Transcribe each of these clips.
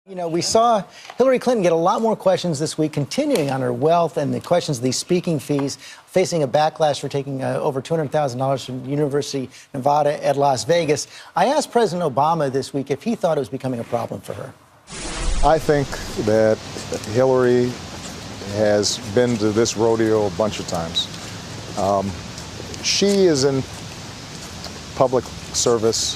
You know, we saw Hillary Clinton get a lot more questions this week, continuing on her wealth and the questions of these speaking fees, facing a backlash for taking over $200,000 from University of Nevada at Las Vegas. I asked President Obama this week if he thought it was becoming a problem for her. I think that Hillary has been to this rodeo a bunch of times. She is in public service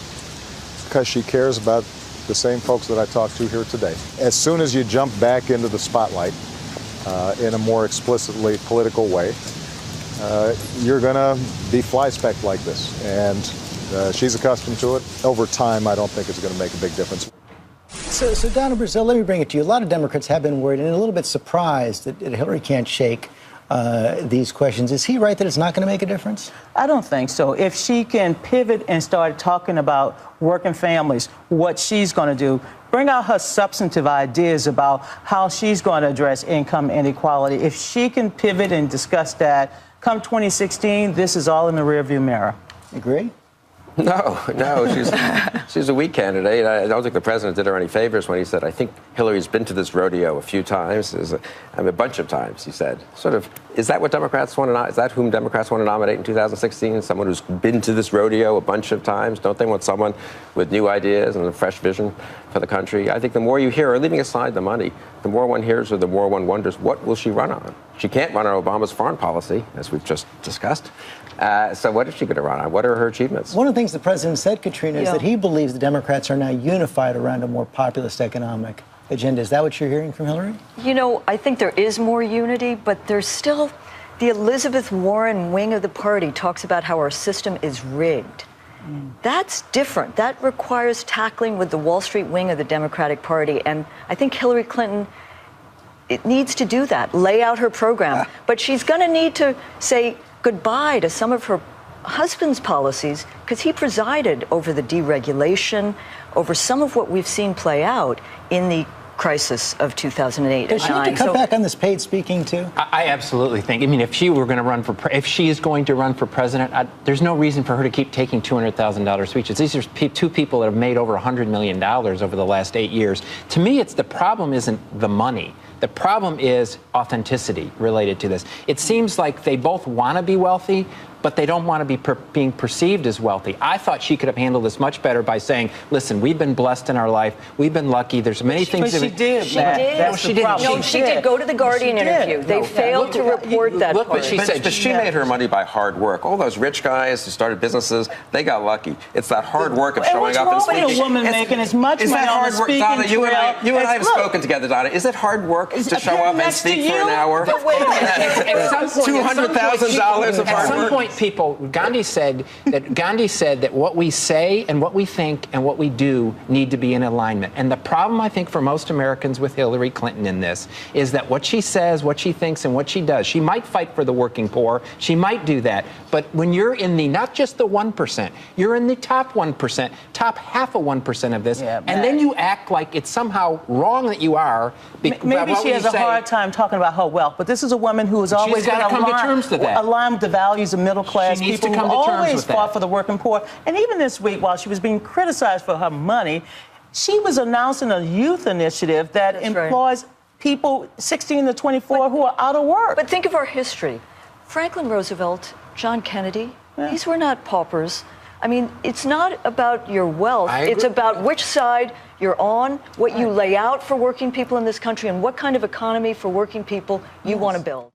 because she cares about the same folks that I talked to here today. As soon as you jump back into the spotlight in a more explicitly political way, you're going to be fly-specked like this. And she's accustomed to it. Over time, I don't think it's going to make a big difference. So Donna Brazil, let me bring it to you. A lot of Democrats have been worried and a little bit surprised that Hillary can't shake these questions. Is he right that it's not going to make a difference? I don't think so. If she can pivot and start talking about working families, what she's going to do, bring out her substantive ideas about how she's going to address income inequality. If she can pivot and discuss that, come 2016, this is all in the rearview mirror. Agree? No, she's a weak candidate. I don't think the president did her any favors when he said, I think Hillary's been to this rodeo a few times, a bunch of times, he said. Sort of, is that what Democrats want to, is that whom Democrats want to nominate in 2016? Someone who's been to this rodeo a bunch of times? Don't they want someone with new ideas and a fresh vision for the country? I think the more you hear her, leaving aside the money, the more one hears her, the more one wonders, what will she run on? She can't run on Obama's foreign policy, as we've just discussed. So what is she going to run on? What are her achievements? One of the things the president said, Katrina, is that he believes the Democrats are now unified around a more populist economic agenda. Is that what you're hearing from Hillary? You know, I think there is more unity, but there's still the Elizabeth Warren wing of the party talks about how our system is rigged. That's different. That requires tackling with the Wall Street wing of the Democratic Party. And I think Hillary Clinton needs to do that, lay out her program. But she's going to need to say goodbye to some of her husband's policies, because he presided over the deregulation, over some of what we've seen play out in the crisis of 2008 Does she need to cut back on this paid speaking too? I absolutely think. I mean, if she were going to run for, if she is going to run for president, there's no reason for her to keep taking $200,000 speeches. These are two people that have made over $100 million over the last 8 years. To me, it's the problem isn't the money. The problem is authenticity related to this. It seems like they both want to be wealthy, but they don't want to be being perceived as wealthy. I thought she could have handled this much better by saying, listen, we've been blessed in our life. We've been lucky. There's many things. But she did. She did. No, she didn't. No, she did. Go to the Guardian interview. They failed to report that part. But she said, but she made her money by hard work. All those rich guys who started businesses, they got lucky. It's that hard work of showing up and speaking. What's wrong with a woman making as much money on the speaking Donna, you and I have look, spoken together, Donna. Is it hard work to show up and speak for an hour? $200,000 of hard work. At some point, people, Gandhi said that what we say and what we think and what we do need to be in alignment. And the problem, I think, for most Americans with Hillary Clinton in this is that what she says, what she thinks, and what she does, she might fight for the working poor. She might do that. But when you're in the, not just the 1%, you're in the top 1%, top half of 1% of this, and then you act like it's somehow wrong that you are. Maybe she has a hard time talking about her wealth, but this is a woman who has always been aligned with the values of middle class people who always fought for the working poor. And even this week, while she was being criticized for her money, she was announcing a youth initiative that employs people 16 to 24 who are out of work. But think of our history. Franklin Roosevelt, John Kennedy, these were not paupers. I mean, it's not about your wealth. It's about which side you're on, what you lay out for working people in this country, and what kind of economy for working people you want to build.